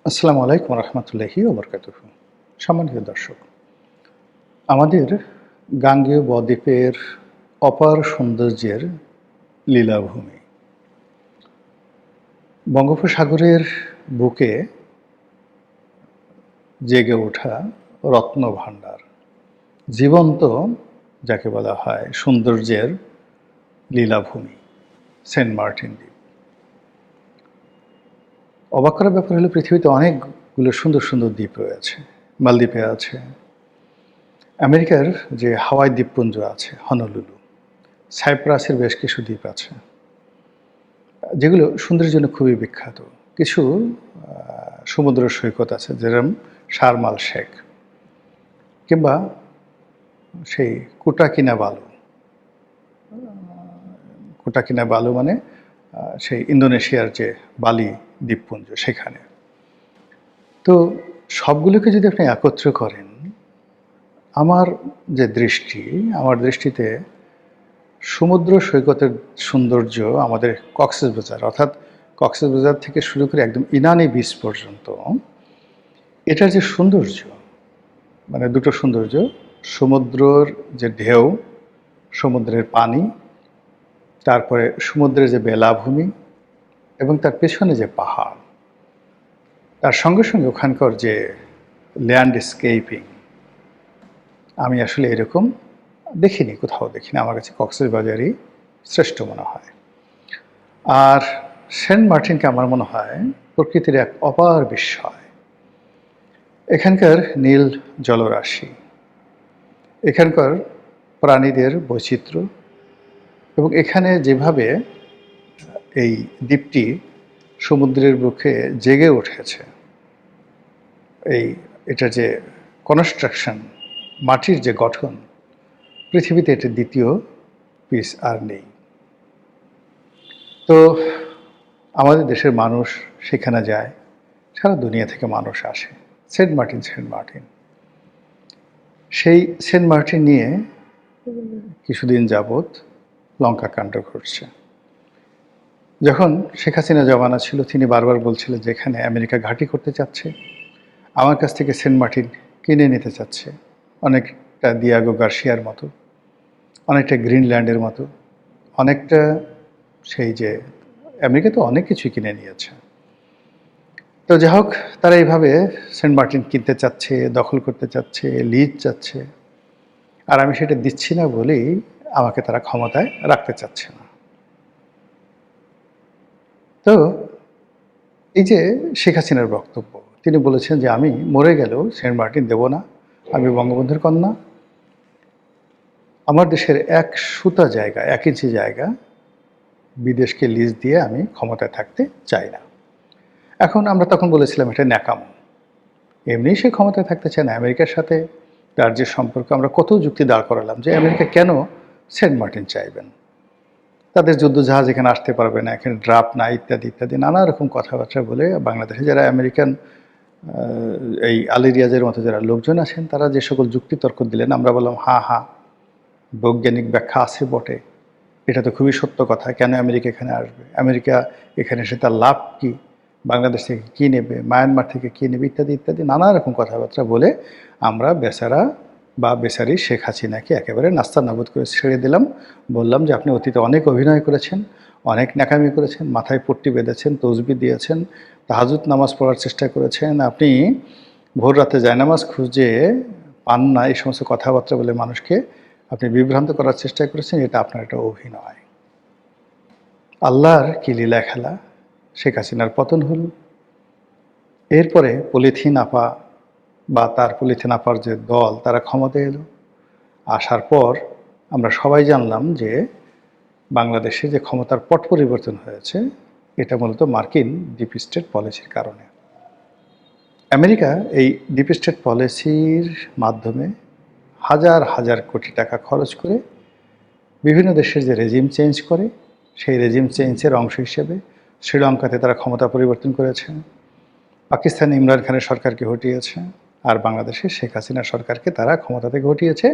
আসসালামু আলাইকুম রহমতুল্লাহি ওবরকাতুহু। সম্মানিত দর্শক, আমাদের গাঙ্গেয় বদ্বীপের অপার সৌন্দর্যের লীলাভূমি, বঙ্গোপসাগরের বুকে জেগে ওঠা রত্নভাণ্ডার, জীবন্ত যাকে বলা হয় সৌন্দর্যের লীলাভূমি সেন্ট মার্টিন দ্বীপ। অবাক করার ব্যাপার হলো পৃথিবীতে অনেকগুলো সুন্দর সুন্দর দ্বীপ রয়েছে। মালদ্বীপে আছে, আমেরিকার যে হাওয়াই দ্বীপপুঞ্জ আছে হনলুলু, সাইপ্রাসের বেশ কিছু দ্বীপ আছে যেগুলো সুন্দরের জন্য খুবই বিখ্যাত। কিছু সমুদ্র সৈকত আছে যেরকম শারমাল শেখ, কিংবা সেই কুটাকিনা বালু মানে সেই ইন্দোনেশিয়ার যে বালি দ্বীপপুঞ্জ সেখানে। তো সবগুলোকে যদি আপনি একত্র করেন, আমার আমার দৃষ্টিতে সমুদ্র সৈকতের সৌন্দর্য আমাদের কক্সবাজার, অর্থাৎ কক্সবাজার থেকে শুরু করে একদম ইনানি বিচ পর্যন্ত, এটার যে সৌন্দর্য, মানে দুটো সৌন্দর্য, সমুদ্রের যে ঢেউ, সমুদ্রের পানি, তারপরে সমুদ্রের যে বেলাভূমি এবং তার পেছনে যে পাহাড়, তার সঙ্গে সঙ্গে ওখানকার যে ল্যান্ডস্কেপিং, আমি আসলে এরকম কোথাও দেখিনি। আমার কাছে কক্সবাজারই শ্রেষ্ঠ মনে হয়। আর সেন্ট মার্টিনকে আমার মনে হয় প্রকৃতির এক অপার বিস্ময়। এখানকার নীল জলরাশি, এখানকার প্রাণীদের বৈচিত্র্য, এবং এখানে যেভাবে এই দ্বীপটি সমুদ্রের বুকে জেগে উঠেছে, এটা যে কনস্ট্রাকশন, মাটির যে গঠন, পৃথিবীতে এটা দ্বিতীয় পিস আর নেই। তো আমাদের দেশের মানুষ সেখানে যায়, সারা দুনিয়া থেকে মানুষ আসে। সেন্ট মার্টিন সেই সেন্ট মার্টিন নিয়ে কিছুদিন যাবৎ লঙ্কাকাণ্ড ঘটছে। যখন শেখ হাসিনা জমানা ছিল, তিনি বারবার বলছিলেন যে এখানে আমেরিকা ঘাঁটি করতে চাচ্ছে, আমার কাছ থেকে সেন্ট মার্টিন কিনে নিতে চাচ্ছে, অনেকটা দিয়াগো গার্সিয়ার মতো, অনেকটা গ্রিনল্যান্ডের মতো, অনেকটা সেই যে আমেরিকা তো অনেক কিছুই কিনে নিয়েছে। তো যাই হোক, তারা এইভাবে সেন্ট মার্টিন কিনতে চাচ্ছে, দখল করতে চাচ্ছে, লিজ চাচ্ছে, আর আমি সেটা দিচ্ছি না বলেই আমাকে তারা ক্ষমতায় রাখতে চাচ্ছে না। তো এই যে শেখ হাসিনার বক্তব্য, তিনি বলেছেন যে আমি মরে গেলেও সেন্ট মার্টিন দেব না, আমি বঙ্গবন্ধুর কন্যা, আমার দেশের এক সুতা জায়গা, 1 ইঞ্চি জায়গা বিদেশকে লিজ দিয়ে আমি ক্ষমতায় থাকতে চাই না। এখন আমরা তখন বলেছিলাম এটা ন্যাকামো, এমনি সে ক্ষমতায় থাকতে চায় না। আমেরিকার সাথে তার যে সম্পর্ক, আমরা কত যুক্তি দাঁড় করালাম যে আমেরিকা কেন সেন্ট মার্টিন চাইবেন, তাদের যুদ্ধজাহাজ এখানে আসতে পারবে না, এখানে ড্রাফট নাই, ইত্যাদি ইত্যাদি নানা রকম কথাবার্তা বলে বাংলাদেশে যারা আমেরিকান এই আলী রিয়াজের মতো যারা লোকজন আছেন, তারা যে সকল যুক্তিতর্ক দিলেন, আমরা বললাম হ্যাঁ, বৈজ্ঞানিক ব্যাখ্যা আছে বটে, এটা তো খুবই সত্য কথা। কেন আমেরিকা এখানে আসবে? আমেরিকা এখানে এসে তার লাভ কি? বাংলাদেশ থেকে কী নেবে? মায়ানমার থেকে কী নেবে? ইত্যাদি ইত্যাদি নানা রকম কথাবার্তা বলে আমরা বেচারি শেখ হাসিনাকে একেবারে নাস্তানাবুদ করে ছেড়ে দিলাম। বললাম যে আপনি অতীতে অনেক অভিনয় করেছেন, অনেক ন্যাকামি করেছেন, মাথায় পট্টি বেঁধেছেন, তসবিহ দিয়েছেন, তাহাজ্জুদ নামাজ পড়ার চেষ্টা করেছেন, আপনি ভোর রাতে জায়নামাজ খুঁজে পান না, এই সমস্ত কথাবার্তা বলে মানুষকে আপনি বিভ্রান্ত করার চেষ্টা করেছেন। এটা আপনার একটা অভিনয়। আল্লাহর কি লীলা খেলা, শেখ হাসিনার পতন হল। এরপরে পলিথিন আপা বা তার পলিথিন আপার যে দল, তারা ক্ষমতায় এলো। আসার পর আমরা সবাই জানলাম যে বাংলাদেশে যে ক্ষমতার পট পরিবর্তন হয়েছে, এটা মূলত মার্কিন ডিপ স্টেট পলিসির কারণে। আমেরিকা এই ডিপ স্টেট পলিসির মাধ্যমে হাজার হাজার কোটি টাকা খরচ করে বিভিন্ন দেশের যে রেজিম চেঞ্জ করে, সেই রেজিম চেঞ্জের অংশ হিসেবে শ্রীলঙ্কাতে তারা ক্ষমতা পরিবর্তন করেছে, পাকিস্তানে ইমরান খানের সরকারকে হটিয়েছে, আর বাংলাদেশে শেখ হাসিনা সরকারকে তারা ক্ষমতা থেকে হটিয়েছে।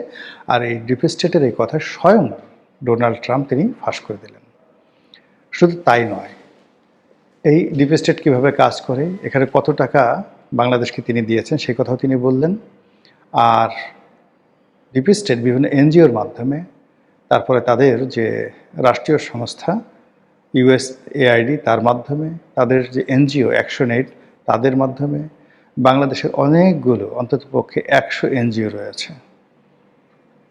আর এই ডিপ স্টেটের এই কথা স্বয়ং ডোনাল্ড ট্রাম্প তিনি ফাঁস করে দিলেন। শুধু তাই নয়, এই ডিপ স্টেট কীভাবে কাজ করে, এখানে কত টাকা বাংলাদেশকে তিনি দিয়েছেন সেই কথাও তিনি বললেন। আর ডিপ স্টেট বিভিন্ন এনজিওর মাধ্যমে, তারপরে তাদের যে রাষ্ট্রীয় সংস্থা ইউএসএআইডি তার মাধ্যমে, তাদের যে এনজিও অ্যাকশন-এইড তাদের মাধ্যমে, বাংলাদেশের অনেকগুলো অন্ততপক্ষে 100 এনজিও রয়েছে।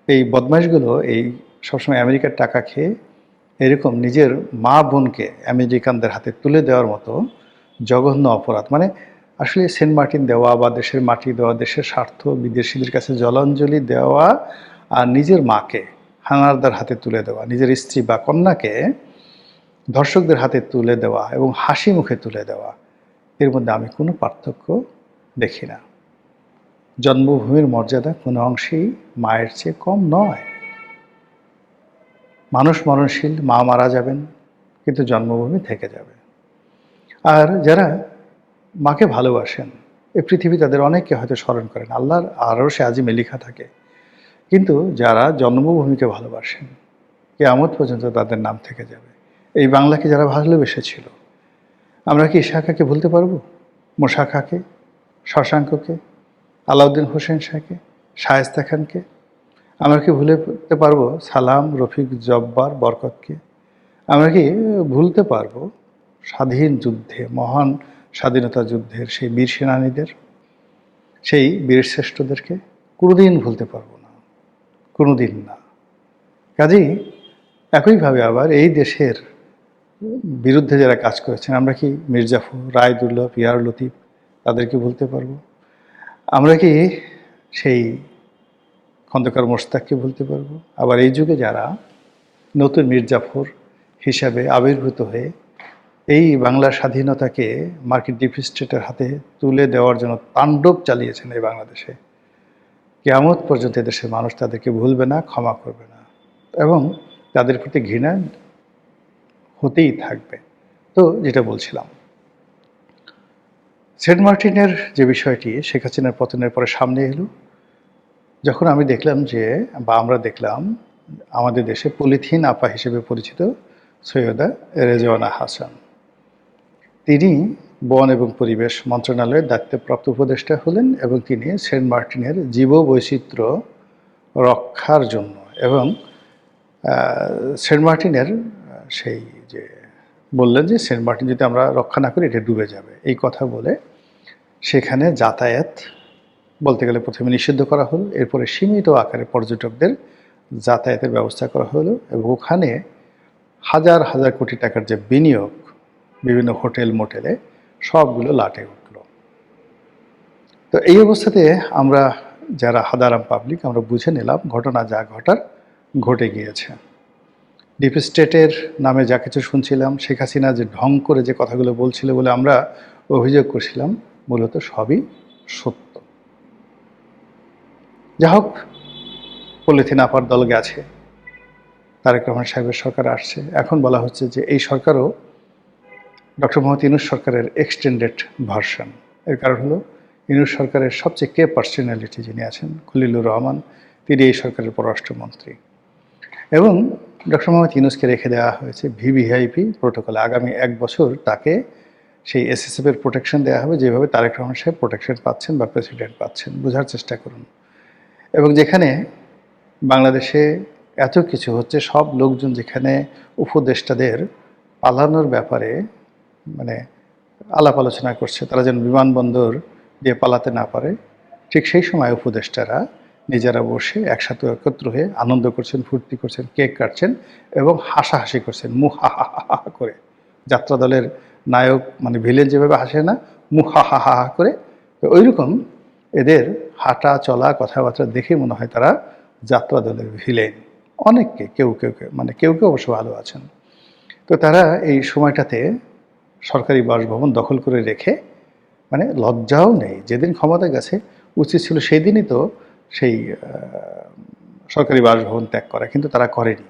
এই বদমাইশগুলো এই সবসময় আমেরিকার টাকা খেয়ে এরকম নিজের মা বোনকে আমেরিকানদের হাতে তুলে দেওয়ার মতো জঘন্য অপরাধ, মানে আসলে সেন্ট মার্টিন দেওয়া বা দেশের মাটি দেওয়া, দেশের স্বার্থ বিদেশিদের কাছে জলাঞ্জলি দেওয়া, আর নিজের মাকে হানাদারদের হাতে তুলে দেওয়া, নিজের স্ত্রী বা কন্যাকে ধর্ষকদের হাতে তুলে দেওয়া এবং হাসি মুখে তুলে দেওয়া, এর মধ্যে আমি কোনো পার্থক্য দেখি না। জন্মভূমির মর্যাদা কোনো অংশেই মায়ের চেয়ে কম নয়। মানুষ মরণশীল, মা মারা যাবেন, কিন্তু জন্মভূমি থেকে যাবে। আর যারা মাকে ভালোবাসেন, এই পৃথিবী তাদের অনেককে হয়তো স্মরণ করেন, আল্লাহর আরশে আজিমে লেখা থাকে, কিন্তু যারা জন্মভূমিকে ভালোবাসেন কিয়ামত পর্যন্ত তাদের নাম থেকে যাবে। এই বাংলাকে যারা ভালোবেসেছিল, আমরা কি ইশাখাকে ভুলতে পারবো? মোশাখাকে, শশাঙ্ককে, আলাউদ্দিন হোসেন শাহকে, শায়েস্তা খানকে? আমরা কি ভুলতে পারবো সালাম, রফিক, জব্বার, বরকতকে? আমরা কি ভুলতে পারবো স্বাধীন যুদ্ধে, মহান স্বাধীনতা যুদ্ধের সেই বীর সেনানীদের, সেই বীরশ্রেষ্ঠদেরকে? কোনোদিন ভুলতে পারবো না, কোনোদিন না। কাজেই একইভাবে আবার এই দেশের বিরুদ্ধে যারা কাজ করেছেন, আমরা কি মির্জাফর, রায়দুল্লাহ, পিয়ার লতিফ তাদেরকে ভুলতে পারবো? আমরা কি সেই খন্দকার মোশতাককে ভুলতে পারবো? আবার এই যুগে যারা নতুন মির্জাফর হিসাবে আবির্ভূত হয়ে এই বাংলার স্বাধীনতাকে মার্কিন ডিপ স্টেটের হাতে তুলে দেওয়ার জন্য তাণ্ডব চালিয়েছেন এই বাংলাদেশে, কিয়ামত পর্যন্ত দেশের মানুষ তাদেরকে ভুলবে না, ক্ষমা করবে না, এবং তাদের প্রতি ঘৃণা হতেই থাকবে। তো যেটা বলছিলাম, সেন্ট মার্টিনের যে বিষয়টি শেখ হাসিনার পতনের পরে সামনে এলো, যখন আমি দেখলাম যে, বা আমরা দেখলাম, আমাদের দেশে পলিথিন আপা হিসেবে পরিচিত সৈয়দা রেজওয়ানা হাসান, তিনি বন এবং পরিবেশ মন্ত্রণালয়ের দায়িত্বপ্রাপ্ত উপদেষ্টা হলেন, এবং তিনি সেন্ট মার্টিনের জীববৈচিত্র্য রক্ষার জন্য এবং সেন্ট মার্টিনের সেই যে বললেন যে সেন্ট মার্টিন যদি আমরা রক্ষা না করি এটা ডুবে যাবে, এই কথা বলে সেখানে যাতায়াত বলতে গেলে প্রথমে নিষিদ্ধ করা হলো, এরপরে সীমিত আকারে পর্যটকদের যাতায়াতের ব্যবস্থা করা হলো, এবং ওখানে হাজার হাজার কোটি টাকার যে বিনিয়োগ বিভিন্ন হোটেল মোটেলে, সবগুলো লাটে উঠল। তো এই অবস্থাতে আমরা যারা সাধারণ পাবলিক, আমরা বুঝে নিলাম ঘটনা যা ঘটার ঘটে গিয়েছে। ডিপ স্টেটের নামে যা কিছু শুনছিলাম, শেখ হাসিনা যে ঢং করে যে কথাগুলো বলছিল বলে আমরা অভিযোগ করছিলাম, মূলত সবই সত্য। যা হোক, পলিথিন আপার দল গেছে, তারেক রহমান সাহেবের সরকার আসছে, এখন বলা হচ্ছে যে এই সরকারও ডক্টর মোহাম্মদ ইউনূস সরকারের এক্সটেন্ডেড ভার্সন। এর কারণ হলো ইউনূস সরকারের সবচেয়ে কে পার্সোনালিটি যিনি আছেন, খলিলুর রহমান, তিনি এই সরকারের পররাষ্ট্রমন্ত্রী, এবং ডক্টর মোহাম্মদ ইউনূসকে রেখে দেওয়া হয়েছে ভিভিআইপি প্রোটোকলে। আগামী 1 বছর তাকে সেই এসএসএফের প্রোটেকশন দেওয়া হবে, যেভাবে তারেক রহমান সাহেব প্রোটেকশন পাচ্ছেন বা প্রেসিডেন্ট পাচ্ছেন। বোঝার চেষ্টা করুন। এবং যেখানে বাংলাদেশে এত কিছু হচ্ছে, সব লোকজন যেখানে উপদেষ্টাদের পালানোর ব্যাপারে মানে আলাপ আলোচনা করছে, তারা যেন বিমানবন্দর দিয়ে পালাতে না পারে, ঠিক সেই সময় উপদেষ্টারা নিজেরা বসে একসাথে একত্র হয়ে আনন্দ করছেন, ফুর্তি করছেন, কেক কাটছেন এবং হাসাহাসি করছেন, মুখ হা হা হা হা করে। যাত্রা দলের নায়ক মানে ভিলেন যেভাবে হাসে না, মুখ হা হা হা করে, তো ওইরকম এদের হাঁটা চলা কথাবার্তা দেখে মনে হয় তারা যাত্রা দলের ভিলেন। অনেককে কেউ কেউ মানে কেউ কেউ অবশ্য ভালো আছেন। তো তারা এই সময়টাতে সরকারি বাসভবন দখল করে রেখে, মানে লজ্জাও নেই, যেদিন ক্ষমতা গেছে উচিত ছিল সেই দিনই তো সেই সরকারি বাসভবন ত্যাগ করা, কিন্তু তারা করেনি।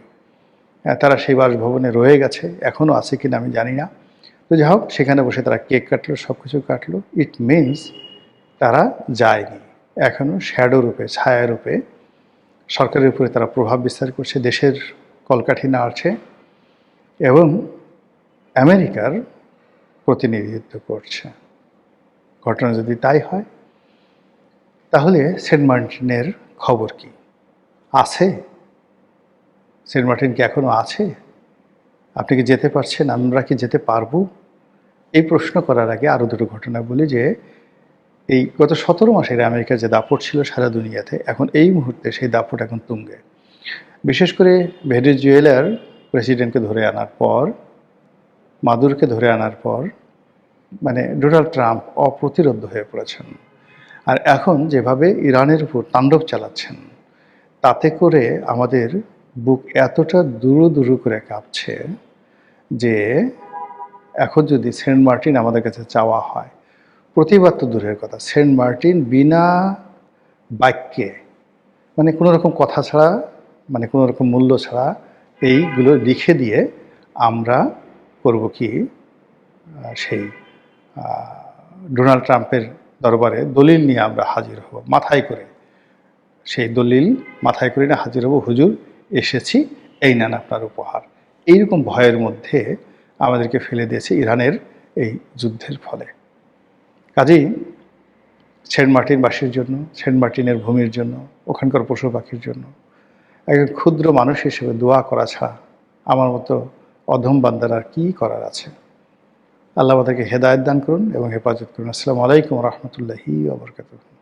তারা সেই বাসভবনে রয়ে গেছে, এখনও আছে কিনা আমি জানি না। তো যাই হোক, সেখানে বসে তারা কেক কাটলো, সব কিছু কাটলো। ইট মিনস তারা যায়নি, এখনও শ্যাডো রূপে, ছায়া রূপে সরকারের উপরে তারা প্রভাব বিস্তার করছে, দেশের কলকাঠি নাড়ছে, এবং আমেরিকার প্রতিনিধিত্ব করছে। ঘটনা যদি তাই হয়, তাহলে সেন্ট মার্টিনের খবর কি? আছে? সেন্ট মার্টিন কি এখনো আছে? আপনি কি যেতে পারছেন? আমরা কি যেতে পারবো? এই প্রশ্ন করার আগে আরও দুটো ঘটনা বলি যে, এই গত 17 মাসের আমেরিকার যে দাপট ছিল সারা দুনিয়াতে, এখন এই মুহূর্তে সেই দাপট এখন তুঙ্গে। বিশেষ করে ভেনেজুয়েলার প্রেসিডেন্টকে ধরে আনার পর, মাদুরোকে ধরে আনার পর, মানে ডোনাল্ড ট্রাম্প অপ্রতিরোধ্য হয়ে পড়েছেন। আর এখন যেভাবে ইরানের উপর তাণ্ডব চালাচ্ছেন, তাতে করে আমাদের বুক এতটা দুরু দুরু করে কাঁপছে যে এখন যদি সেন্ট মার্টিন আমাদের কাছে চাওয়া হয়, প্রতিবাদ তো দূরের কথা, সেন্ট মার্টিন বিনা বাক্যে, মানে কোনো রকম কথা ছাড়া, মানে কোনো রকম মূল্য ছাড়া এইগুলো লিখে দিয়ে আমরা করব কি, সেই ডোনাল্ড ট্রাম্পের দরবারে দলিল নিয়ে আমরা হাজির হব মাথায় করে। সেই দলিল মাথায় করে না হাজির হব, হুজুর এসেছি, এই নেন আপনার উপহার। এইরকম ভয়ের মধ্যে আমাদেরকে ফেলে দিয়েছে ইরানের এই যুদ্ধের ফলে। কাজেই সেন্ট মার্টিনবাসীর জন্য, সেন্ট মার্টিনের ভূমির জন্য, ওখানকার পশু পাখির জন্য একজন ক্ষুদ্র মানুষ হিসেবে দোয়া করা ছাড়া আমার মতো অধম বান্দার আর কী করার আছে। আল্লাহ আমাদেরকে হেদায়েত দান করুন এবং হেফাজত করুন। আসসালামু আলাইকুম রহমতুল্লাহি ওয়া বারাকাতুহু।